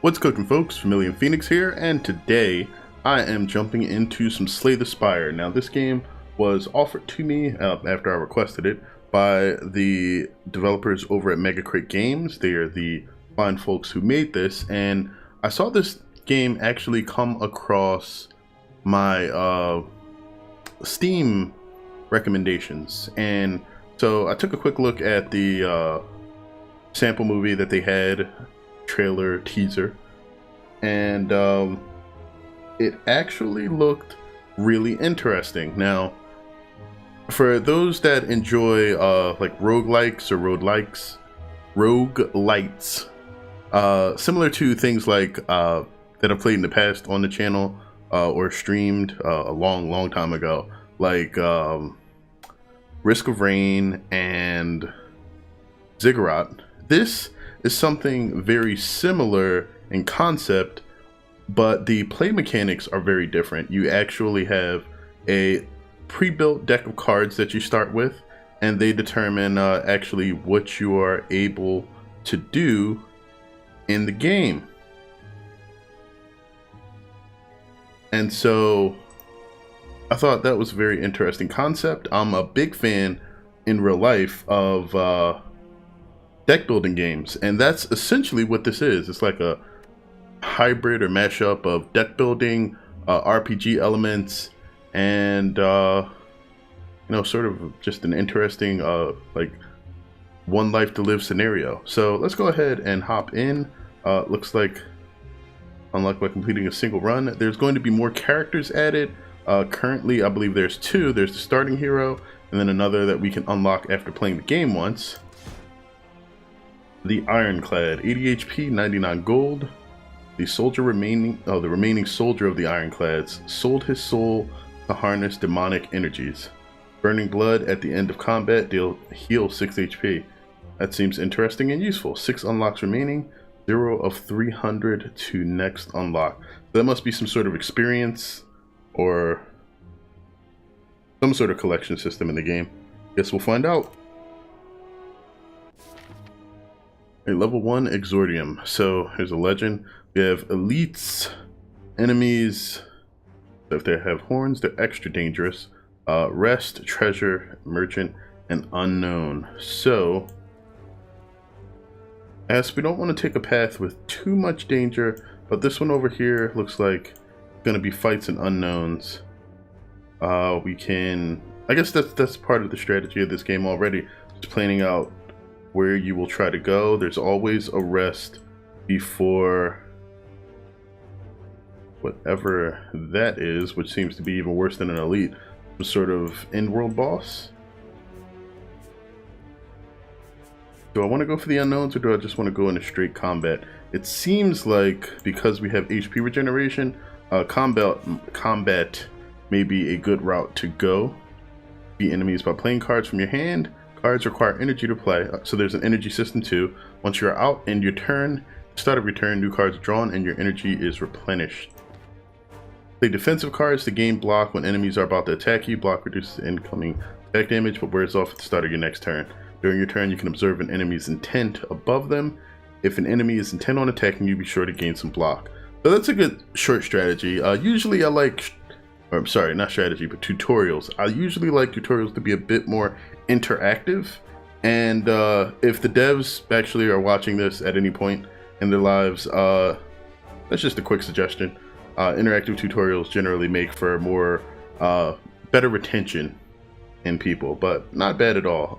What's cooking, folks? Vermillion Phoenix here, and today I am jumping into some Slay the Spire. Now, this game was offered to me after I requested it by the developers over at Mega Crate Games. They are the fine folks who made this, and I saw this game actually come across my Steam recommendations, and so I took a quick look at the sample movie that they had, trailer teaser, and it actually looked really interesting. Now, for those that enjoy like roguelikes or roguelites, similar to things like that I've played in the past on the channel or streamed a long time ago, like Risk of Rain and Ziggurat. This is something very similar in concept, but the play mechanics are very different. You actually have a pre-built deck of cards that you start with, and they determine actually what you are able to do in the game. And so I thought that was a very interesting concept. I'm a big fan in real life of deck building games, and that's essentially what this is. It's like a hybrid or mashup of deck building, RPG elements, and you know, sort of just an interesting like one life to live scenario. So let's go ahead and hop in. Looks like, unlike by completing a single run, there's going to be more characters added. Currently, I believe there's two. There's the starting hero, and then another that we can unlock after playing the game once. The Ironclad, 80 HP, 99 gold. The remaining soldier of the Ironclads sold his soul to harness demonic energies. Burning blood at the end of combat, heal 6 HP. That seems interesting and useful. 6 unlocks remaining, 0 of 300 to next unlock. That must be some sort of experience or some sort of collection system in the game. Guess we'll find out. A level 1 Exordium. So here's a legend. We have elites, enemies. If they have horns, they're extra dangerous. Rest, treasure, merchant, and unknown. So, as we don't want to take a path with too much danger, but this one over here looks like it's going to be fights and unknowns. We can, I guess that's part of the strategy of this game already. Just planning out where you will try to go. There's always a rest before whatever that is, which seems to be even worse than an elite. Some sort of in-world boss. Do I want to go for the unknowns, or do I just want to go into straight combat? It seems like because we have HP regeneration, combat may be a good route to go. Beat enemies by playing cards from your hand. Cards require energy to play, so there's an energy system too. Once you're out in your turn, start of your turn, new cards are drawn and your energy is replenished. Play defensive cards to gain block when enemies are about to attack you. Block reduces incoming attack damage but wears off at the start of your next turn. During your turn, you can observe an enemy's intent above them. If an enemy is intent on attacking you, be sure to gain some block. So that's a good short strategy. Usually I like, or I'm sorry, not strategy, but tutorials. I usually like tutorials to be a bit more interactive, and if the devs actually are watching this at any point in their lives, that's just a quick suggestion. Interactive tutorials generally make for more better retention in people, but not bad at all.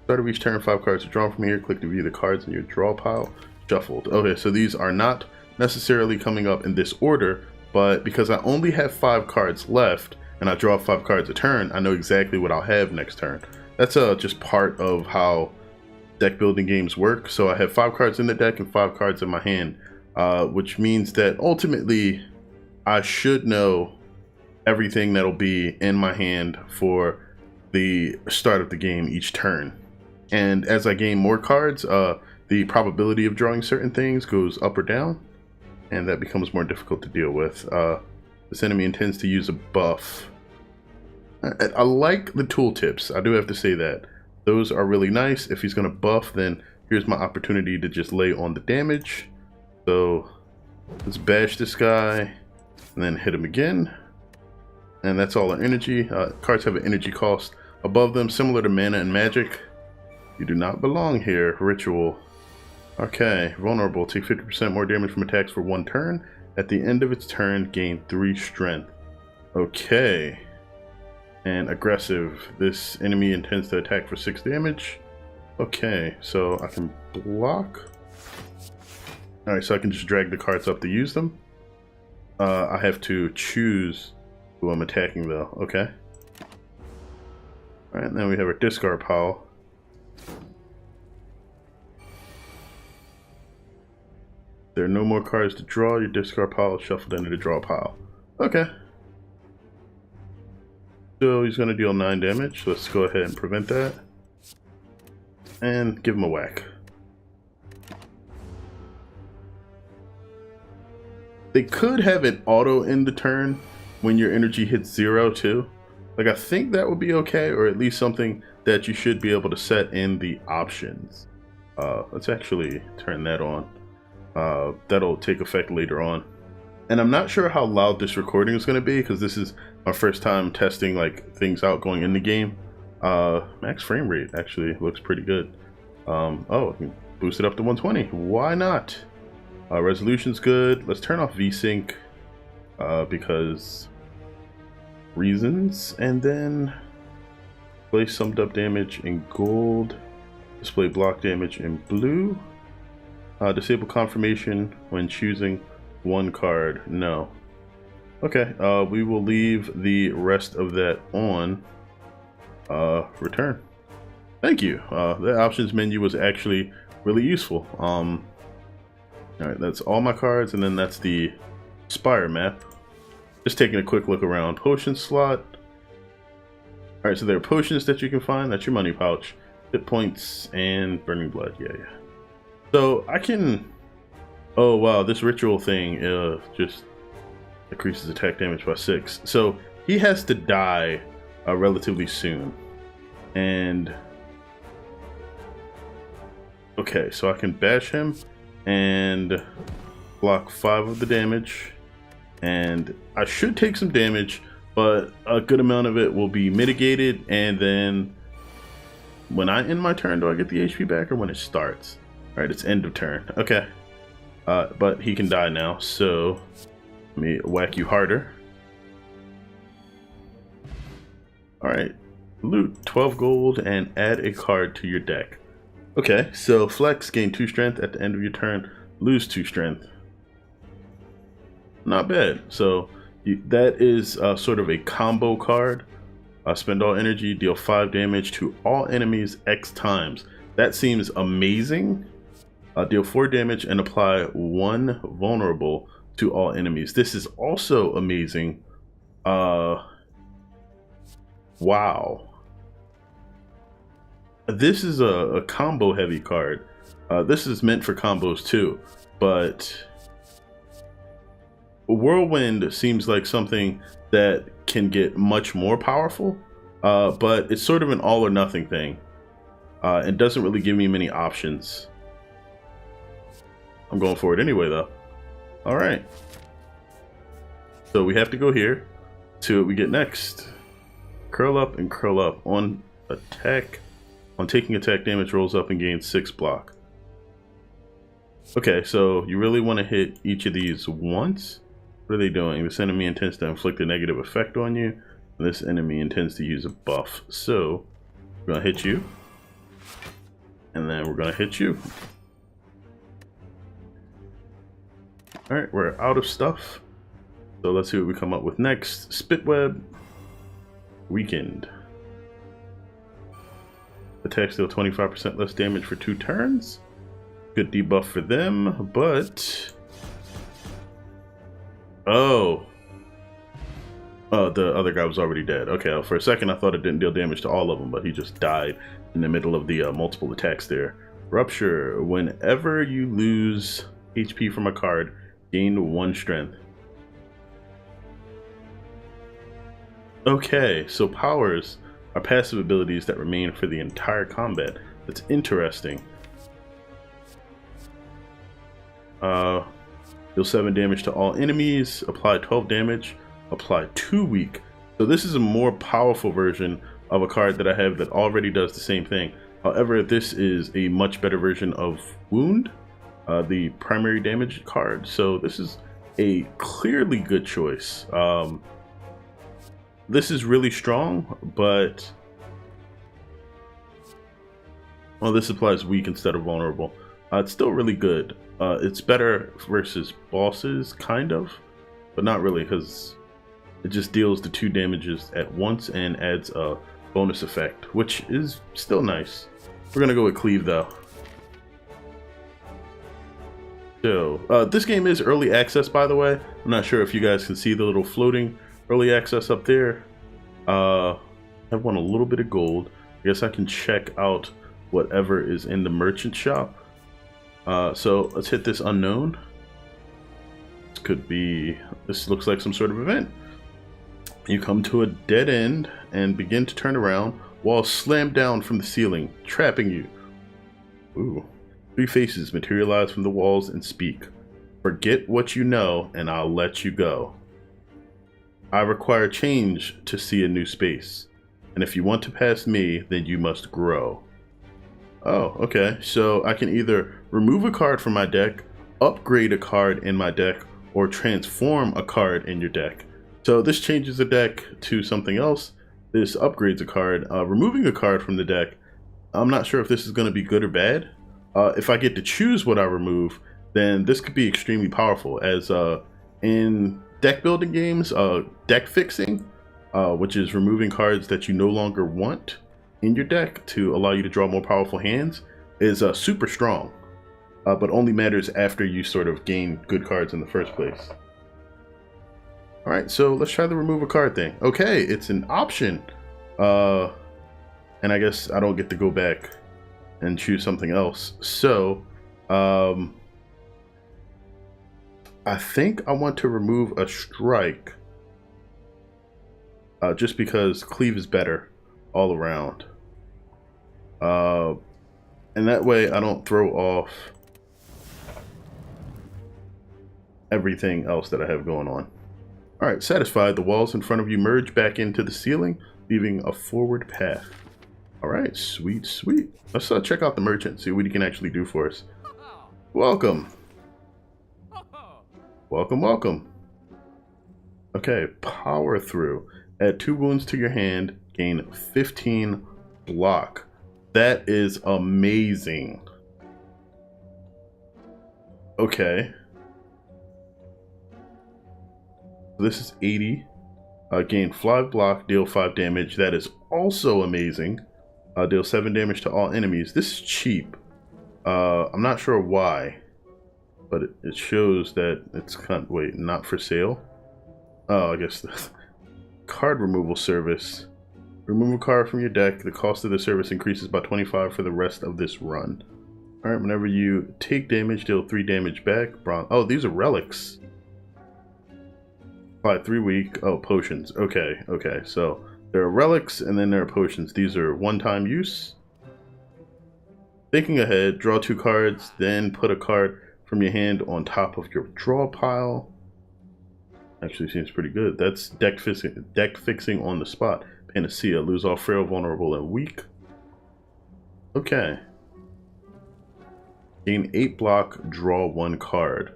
Start of each turn, 5 cards are drawn from here. Click to view the cards in your draw pile. Shuffled. Okay, so these are not necessarily coming up in this order, but because I only have 5 cards left and I draw 5 cards a turn, I know exactly what I'll have next turn. That's just part of how deck building games work. So I have 5 cards in the deck and 5 cards in my hand, which means that ultimately I should know everything that'll be in my hand for the start of the game each turn. And as I gain more cards, the probability of drawing certain things goes up or down, and that becomes more difficult to deal with. This enemy intends to use a buff. I like the tooltips, I do have to say that. Those are really nice. If he's going to buff, then here's my opportunity to just lay on the damage. So Let's bash this guy and then hit him again. And that's all our energy. Cards have an energy cost above them, similar to mana and magic. You do not belong here. Ritual. Okay, vulnerable. Take 50% more damage from attacks for 1 turn. At the end of its turn, gain 3 strength. Okay. And aggressive. This enemy intends to attack for 6 damage. Okay, so I can block. Alright, so I can just drag the cards up to use them. I have to choose who I'm attacking though. Okay. Alright, now we have our discard pile. There are no more cards to draw. Your discard pile is shuffled into the draw pile. Okay. So he's going to deal 9 damage. Let's go ahead and prevent that. And give him a whack. They could have an auto end the turn when your energy hits 0 too. Like, I think that would be okay, or at least something that you should be able to set in the options. Let's actually turn that on. That'll take effect later on. And I'm not sure how loud this recording is going to be, because this is my first time testing like things out going in the game. Max frame rate actually looks pretty good. Oh, I can boost it up to 120. Why not? Resolution's good. Let's turn off VSync because reasons. And then display summed up damage in gold. Display block damage in blue. Disable confirmation when choosing 1 card. No. Okay, we will leave the rest of that on. Return. Thank you. The options menu was actually really useful. Alright, that's all my cards, and then that's the Spire map. Just taking a quick look around. Potion slot. Alright, so there are potions that you can find. That's your money pouch. Hit points and burning blood. Yeah. So I can... Oh wow, this ritual thing just increases attack damage by 6. So he has to die relatively soon. And... Okay, so I can bash him and block 5 of the damage. And I should take some damage, but a good amount of it will be mitigated. And then when I end my turn, do I get the HP back or when it starts? Alright, it's end of turn. Okay. But he can die now, so let me whack you harder. Alright. Loot 12 gold and add a card to your deck. Okay, so flex, gain 2 strength at the end of your turn, lose 2 strength. Not bad. So that is sort of a combo card. Spend all energy, deal 5 damage to all enemies X times. That seems amazing. Deal 4 damage and apply 1 vulnerable to all enemies. This is also amazing. Wow. This is a combo heavy card. This is meant for combos too, but Whirlwind seems like something that can get much more powerful, but it's sort of an all or nothing thing. It doesn't really give me many options. I'm going for it anyway though. All right. So we have to go here. See what we get next. Curl up and curl up. On attack. On taking attack damage, rolls up and gains 6 block. Okay, so you really want to hit each of these once. What are they doing? This enemy intends to inflict a negative effect on you. And this enemy intends to use a buff. So we're going to hit you. And then we're going to hit you. Alright, we're out of stuff. So let's see what we come up with next. Spitweb. Weakened. Attacks deal 25% less damage for 2 turns. Good debuff for them, but... Oh. Oh, the other guy was already dead. Okay, well, for a second I thought it didn't deal damage to all of them, but he just died in the middle of the multiple attacks there. Rupture. Whenever you lose HP from a card, gain 1 strength. Okay, so powers are passive abilities that remain for the entire combat. That's interesting. Deal 7 damage to all enemies, apply 12 damage, apply 2 weak. So this is a more powerful version of a card that I have that already does the same thing. However, this is a much better version of Wound, the primary damage card. So this is a clearly good choice. This is really strong, but well, this applies weak instead of vulnerable. It's still really good. It's better versus bosses, kind of, but not really, because it just deals the 2 damages at once and adds a bonus effect, which is still nice. We're gonna go with Cleave though. So this game is early access, by the way. I'm not sure if you guys can see the little floating early access up there. I want a little bit of gold. I guess I can check out whatever is in the merchant shop. So let's hit this unknown. This looks like some sort of event. You come to a dead end and begin to turn around. Walls slam down from the ceiling, trapping you. Ooh. 3 faces materialize from the walls and speak. Forget what you know and I'll let you go. I require change to see a new space. And if you want to pass me, then you must grow. Oh, okay. So I can either remove a card from my deck, upgrade a card in my deck, or transform a card in your deck. So this changes the deck to something else. This upgrades a card. Removing a card from the deck, I'm not sure if this is going to be good or bad. If I get to choose what I remove, then this could be extremely powerful, as in deck building games, deck fixing, which is removing cards that you no longer want in your deck to allow you to draw more powerful hands, is super strong, but only matters after you sort of gain good cards in the first place. Alright, so let's try the remove a card thing. Okay, it's an option, and I guess I don't get to go back and choose something else. So I think I want to remove a strike, just because Cleave is better all around, and that way I don't throw off everything else that I have going on. Alright, satisfied, the walls in front of you merge back into the ceiling, leaving a forward path. Alright, sweet, sweet. Let's check out the merchant, see what he can actually do for us. Welcome. Welcome, welcome. Okay, power through. Add 2 wounds to your hand, gain 15 block. That is amazing. Okay. This is 80. Gain 5 block, deal 5 damage. That is also amazing. Deal 7 damage to all enemies. This is cheap. I'm not sure why, but it shows that it's wait, not for sale. Oh, I guess the card removal service. Remove a card from your deck. The cost of the service increases by 25 for the rest of this run. Alright, whenever you take damage, deal 3 damage back. Oh, these are relics. Apply 3 weak. Oh, potions. Okay, okay. So there are relics and then there are potions. These are one-time use. Thinking ahead, draw 2 cards, then put a card from your hand on top of your draw pile. Actually seems pretty good. That's deck fixing on the spot. Panacea, lose all frail, vulnerable, and weak. Okay. Gain 8 block, draw 1 card.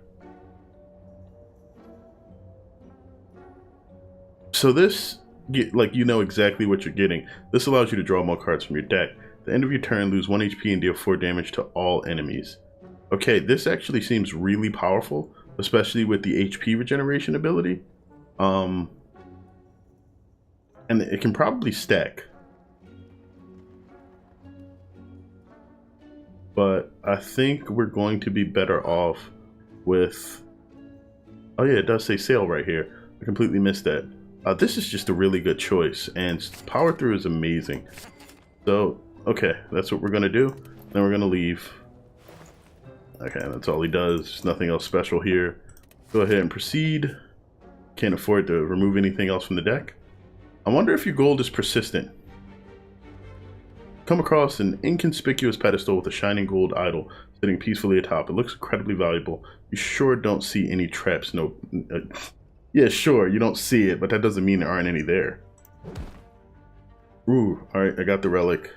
So this, like, you know exactly what you're getting. This allows you to draw more cards from your deck. At the end of your turn, lose 1 HP and deal 4 damage to all enemies. Okay, this actually seems really powerful, especially with the HP regeneration ability. And it can probably stack. But I think we're going to be better off with... Oh yeah, it does say sale right here. I completely missed that. This is just a really good choice, and power through is amazing. So, okay, that's what we're gonna do. Then we're gonna leave. Okay, that's all he does. There's nothing else special here. Go ahead and proceed. Can't afford to remove anything else from the deck. I wonder if your gold is persistent. Come across an inconspicuous pedestal with a shining gold idol sitting peacefully atop. It looks incredibly valuable. You sure don't see any traps? No. Yeah, sure, you don't see it, but that doesn't mean there aren't any there. Ooh, alright, I got the relic.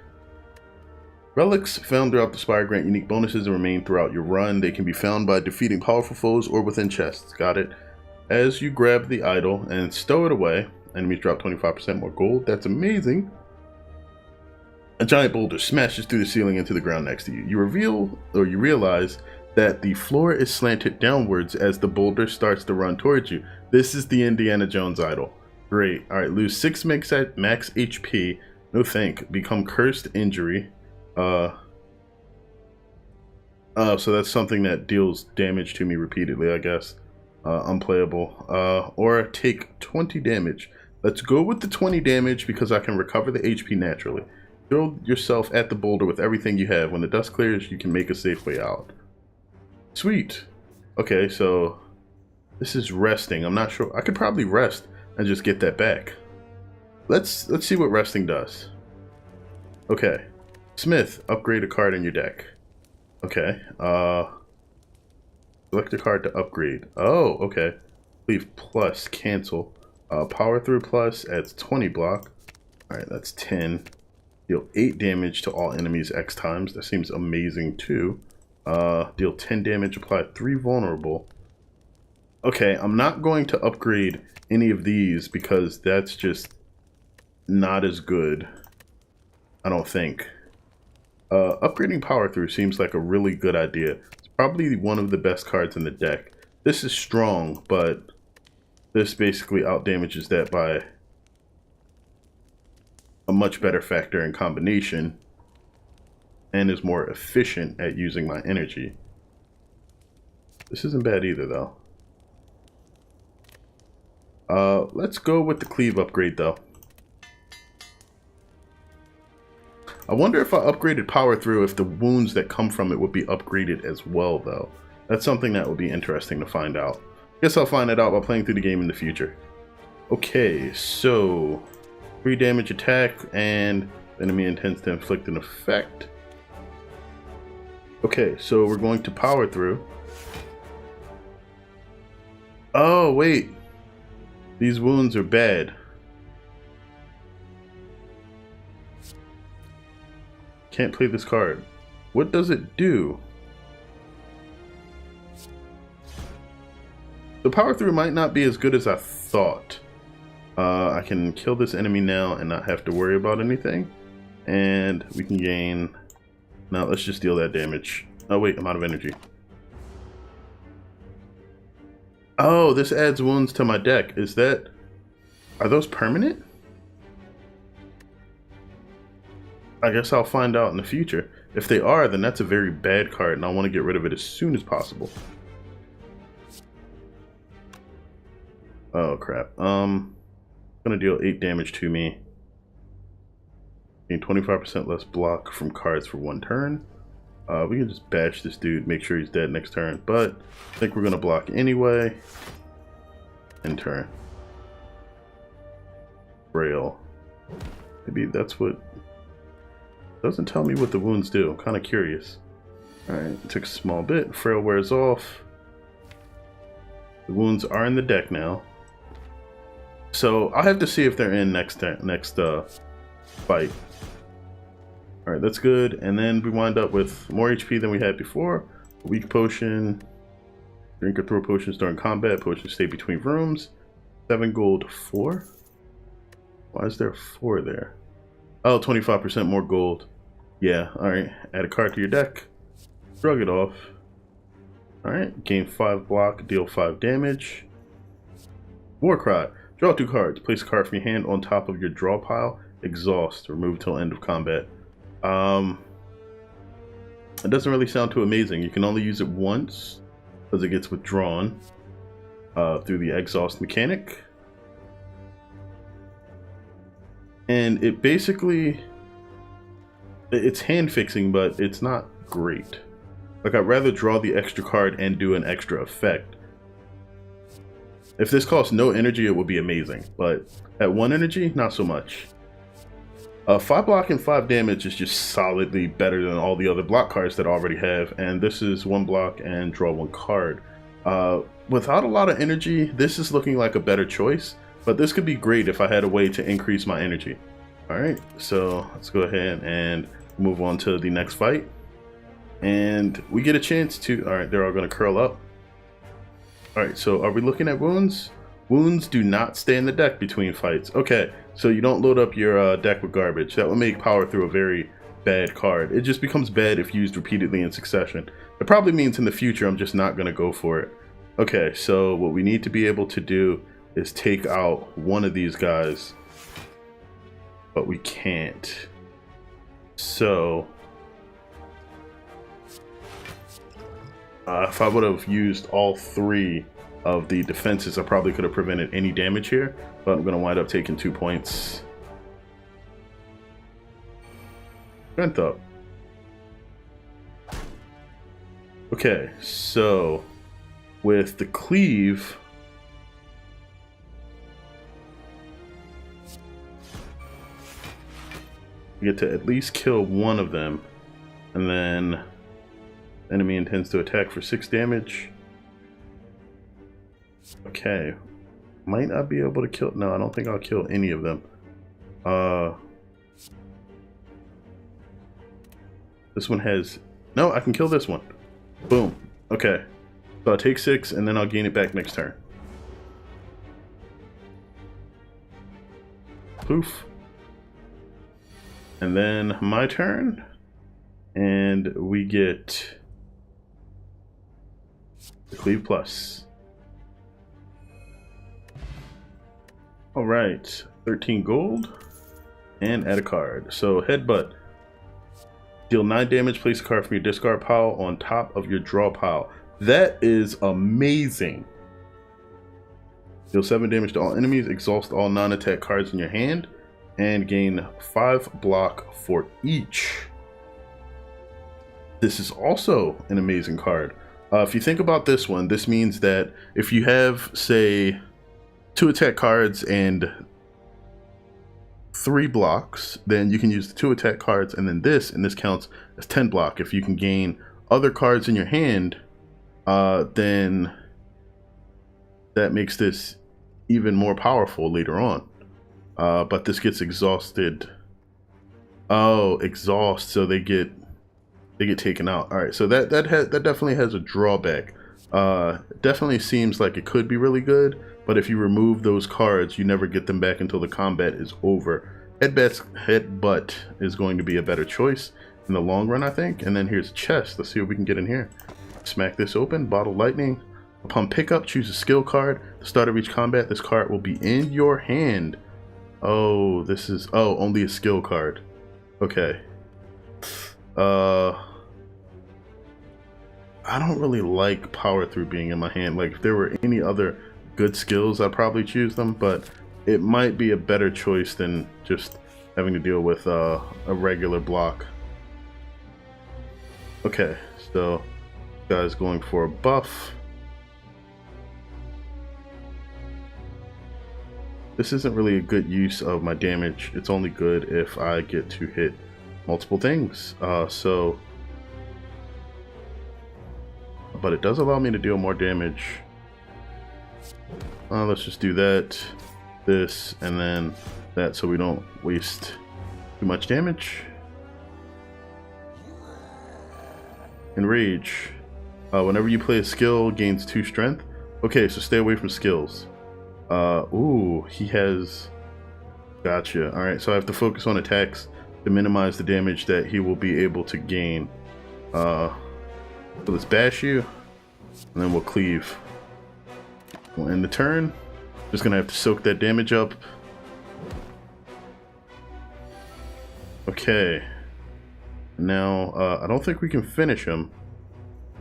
Relics found throughout the Spire grant unique bonuses and remain throughout your run. They can be found by defeating powerful foes or within chests. Got it. As you grab the idol and stow it away, enemies drop 25% more gold. That's amazing. A giant boulder smashes through the ceiling into the ground next to you. You realize that the floor is slanted downwards as the boulder starts to run towards you. This is the Indiana Jones idol. Great. Alright, lose 6 max HP. No thank. Become cursed injury. So that's something that deals damage to me repeatedly, I guess. Unplayable. Or take 20 damage. Let's go with the 20 damage because I can recover the HP naturally. Throw yourself at the boulder with everything you have. When the dust clears, you can make a safe way out. Sweet. Okay, so this is resting. I'm not sure. I could probably rest and just get that back. Let's see what resting does. Okay. Smith, upgrade a card in your deck. Okay. Select a card to upgrade. Oh, okay. Leave plus, cancel. Power through plus adds 20 block. Alright, that's 10. Deal 8 damage to all enemies X times. That seems amazing too. Deal 10 damage, apply 3 vulnerable. Okay, I'm not going to upgrade any of these because that's just not as good. I don't think. Upgrading power through seems like a really good idea. It's probably one of the best cards in the deck. This is strong, but this basically outdamages that by a much better factor in combination and is more efficient at using my energy. This isn't bad either though. Let's go with the cleave upgrade though. I wonder if I upgraded power through if the wounds that come from it would be upgraded as well though. That's something that would be interesting to find out. Guess I'll find it out by playing through the game in the future. Okay, so 3 damage attack and the enemy intends to inflict an effect. Okay, so we're going to power through. Oh, wait. These wounds are bad. Can't play this card. What does it do? The power through might not be as good as I thought. I can kill this enemy now and not have to worry about anything. And we can gain... Now let's just deal that damage. Oh wait, I'm out of energy. Oh, this adds wounds to my deck. Is that... Are those permanent? I guess I'll find out in the future. If they are, then that's a very bad card and I want to get rid of it as soon as possible. Oh crap. Gonna deal 8 damage to me. Gain 25% less block from cards for 1 turn. We can just bash this dude, make sure he's dead next turn, but I think we're gonna block anyway. End turn. Frail. Maybe that's what... Doesn't tell me what the wounds do. I'm kind of curious. Alright, took a small bit. Frail wears off. The wounds are in the deck now. So I'll have to see if they're in next fight. Alright, that's good. And then we wind up with more HP than we had before. A weak potion. Drink or throw potions during combat. Potions stay between rooms. 7 gold, 4? Why is there 4 there? Oh, 25% more gold. Yeah, alright. Add a card to your deck. Shrug it off. Alright, gain 5 block, deal 5 damage. War Cry. Draw 2 cards. Place a card from your hand on top of your draw pile. Exhaust. Remove till end of combat. It doesn't really sound too amazing. You can only use it once because it gets withdrawn through the exhaust mechanic. And it basically... It's hand fixing, but it's not great. Like, I'd rather draw the extra card and do an extra effect. If this costs no energy, it would be amazing. But at 1 energy, not so much. 5 block and 5 damage is just solidly better than all the other block cards that I already have. And this is 1 block and draw 1 card. Without a lot of energy, this is looking like a better choice, but this could be great if I had a way to increase my energy. All right, so let's go ahead and move on to the next fight. And we get a chance to, all right, they're all gonna curl up. All right, so are we looking at wounds? Wounds do not stay in the deck between fights. Okay, so you don't load up your deck with garbage. That would make power through a very bad card. It just becomes bad if used repeatedly in succession. It probably means in the future I'm just not gonna go for it. Okay, so what we need to be able to do is take out one of these guys, but we can't. So if I would have used all three of the defenses, I probably could have prevented any damage here, but I'm gonna wind up taking 2 points. Strength up. Okay, so with the cleave, you get to at least kill one of them, and then enemy intends to attack for 6 damage. Okay, might not be able to kill. No, I don't think I'll kill any of them. This one has, no, I can kill this one. Boom. Okay, so I'll take 6 and then I'll gain it back next turn. Poof. And then my turn, and we get the Cleave Plus. All right, 13 gold, and add a card. So Headbutt. Deal 9 damage, place a card from your discard pile on top of your draw pile. That is amazing. Deal 7 damage to all enemies, exhaust all non-attack cards in your hand, and gain 5 block for each. This is also an amazing card. If you think about this one, this means that if you have, say, 2 attack cards and 3 blocks, then you can use the 2 attack cards and then this, and this counts as 10 block. If you can gain other cards in your hand, then that makes this even more powerful later on. But this gets exhausted. Oh, exhaust, so they get taken out. All right, so that definitely has a drawback. Definitely seems like it could be really good, but if you remove those cards, you never get them back until the combat is over. Headbutt is going to be a better choice in the long run, I think. And then here's a chest. Let's see what we can get in here. Smack this open. Bottle Lightning. Upon pickup, choose a skill card. At the start of each combat, this card will be in your hand. Oh, this is, oh, only a skill card. Okay. I don't really like power through being in my hand. Like, if there were any other good skills, I'd probably choose them, but it might be a better choice than just having to deal with a regular block. Okay, so guy's going for a buff. This isn't really a good use of my damage. It's only good if I get to hit multiple things. So but it does allow me to deal more damage. Let's just do that, this, and then that, so we don't waste too much damage. Enrage. Whenever you play a skill, gains 2 strength. Okay, so stay away from skills. Ooh, he has, gotcha. All right, so I have to focus on attacks to minimize the damage that he will be able to gain. So let's bash you, and then we'll cleave. We'll end the turn. Just gonna have to soak that damage up. Okay. Now, I don't think we can finish him.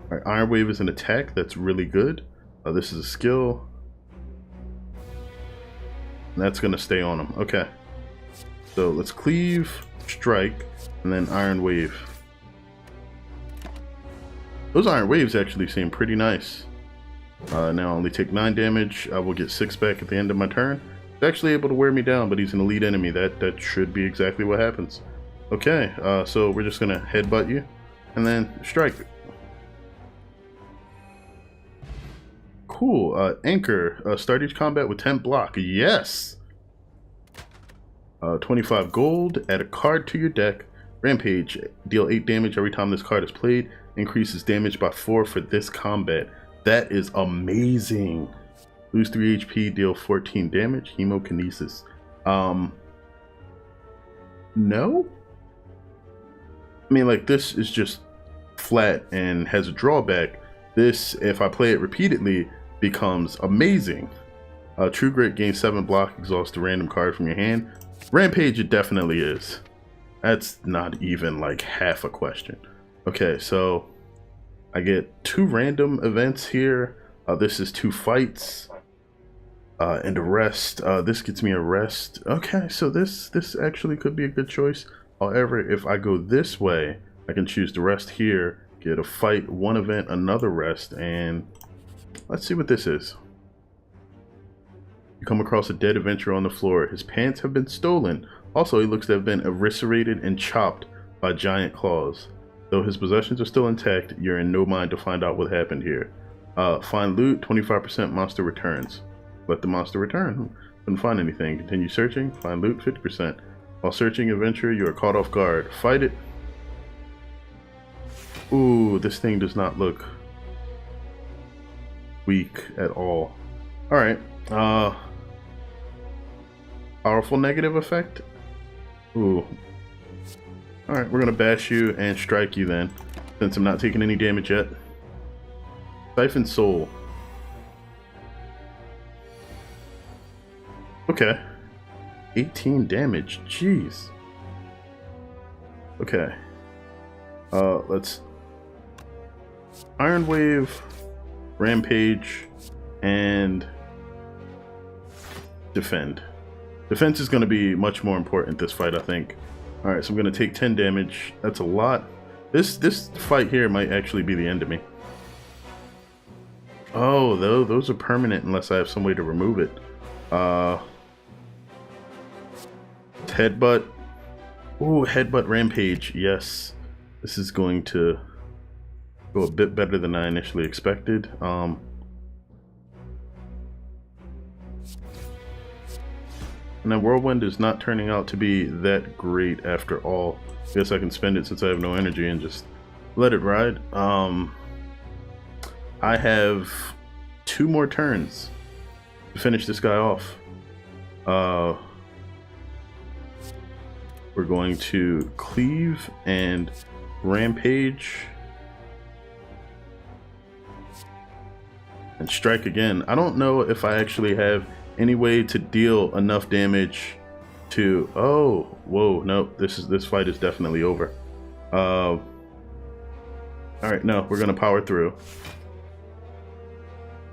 All right, Iron Wave is an attack. That's really good. This is a skill. And that's gonna stay on him. Okay. So let's cleave, strike, and then Iron Wave. Those Iron Waves actually seem pretty nice. Now I only take 9 damage. I will get 6 back at the end of my turn. He's actually able to wear me down, but he's an elite enemy. That should be exactly what happens. Okay, so we're just gonna headbutt you, and then strike. cool. Anchor. Start each combat with 10 block. Yes! 25 gold. Add a card to your deck. Rampage. Deal 8 damage every time this card is played. Increases damage by 4 for this combat. That is amazing. Lose 3 HP. Deal 14 damage. Hemokinesis. No? I mean, like, this is just flat and has a drawback. This, if I play it repeatedly, becomes amazing. True Grit gains 7 block, exhaust a random card from your hand. Rampage, it definitely is. That's not even like half a question. Okay, so I get 2 random events here. This is 2 fights and a rest. This gets me a rest. Okay, so this actually could be a good choice. However, if I go this way, I can choose to rest here, get a fight, 1 event, another rest, and let's see what this is. You come across a dead adventurer on the floor. His pants have been stolen. Also, he looks to have been eviscerated and chopped by giant claws. Though his possessions are still intact, you're in no mind to find out what happened here. Find loot, 25% monster returns. Let the monster return. Couldn't find anything. Continue searching. Find loot, 50%. While searching adventure, you are caught off guard. Fight it. Ooh, this thing does not look weak at all. Alright. Powerful negative effect? Ooh. Alright, we're gonna bash you and strike you then, since I'm not taking any damage yet. Siphon Soul. Okay. 18 damage, jeez. Okay. Let's Iron Wave, Rampage, and defend. Defense is going to be much more important this fight, I think. Alright, so I'm going to take 10 damage. That's a lot. This fight here might actually be the end of me. Oh, those are permanent unless I have some way to remove it. Headbutt. Ooh, Headbutt Rampage. Yes. This is going to go a bit better than I initially expected. And then Whirlwind is not turning out to be that great after all. I guess I can spend it since I have no energy and just let it ride. I have 2 more turns to finish this guy off. We're going to cleave and rampage and strike again. I don't know if I actually have any way to deal enough damage to... Oh, whoa, no, this fight is definitely over. All right, no, we're gonna power through,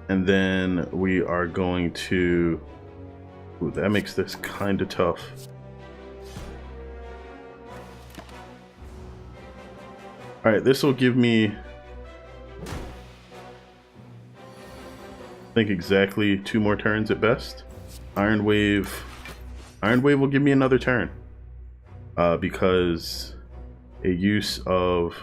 and then we are going to... Ooh, that makes this kind of tough. All right, this will give me, I think, exactly 2 more turns at best. Iron Wave will give me another turn, because a use of...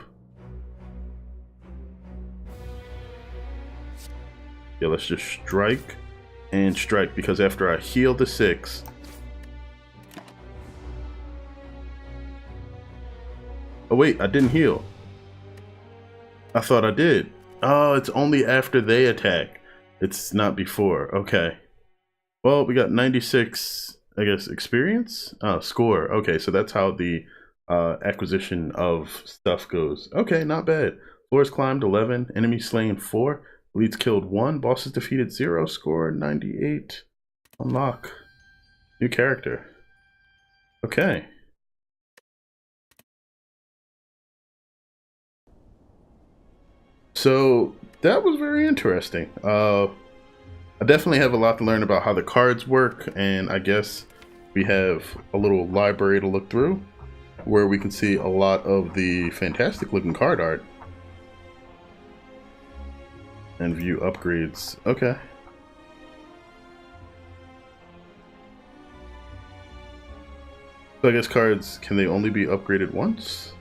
Yeah, let's just strike and strike, because after I heal the 6, oh wait, I didn't heal. I thought I did. Oh, it's only after they attack. It's not before. Okay. Well, we got 96, I guess, experience? Score. Okay, so that's how the acquisition of stuff goes. Okay, not bad. Floors climbed 11, enemies slain 4, elites killed 1, bosses defeated 0, score 98. Unlock. New character. Okay. So that was very interesting. I definitely have a lot to learn about how the cards work, and I guess we have a little library to look through where we can see a lot of the fantastic looking card art and view upgrades. Okay. So I guess cards, can they only be upgraded once?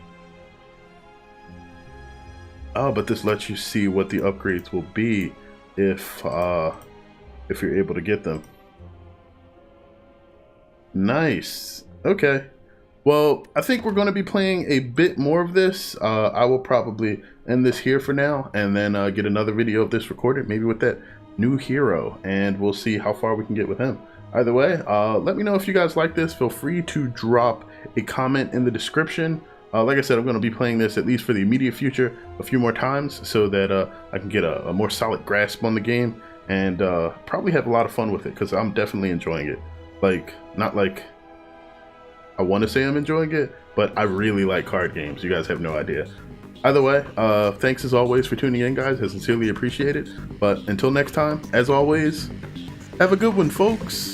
Oh, but this lets you see what the upgrades will be. if you're able to get them. Nice. Okay. Well, I think we're going to be playing a bit more of this. I will probably end this here for now, and then get another video of this recorded, maybe with that new hero, and we'll see how far we can get with him. Either way, let me know if you guys like this. Feel free to drop a comment in the description. Like I said, I'm going to be playing this at least for the immediate future a few more times so that I can get a more solid grasp on the game, and probably have a lot of fun with it, because I'm definitely enjoying it. Like, not like I want to say I'm enjoying it, but I really like card games. You guys have no idea. Either way, thanks as always for tuning in, guys. I sincerely appreciate it. But until next time, as always, have a good one, folks.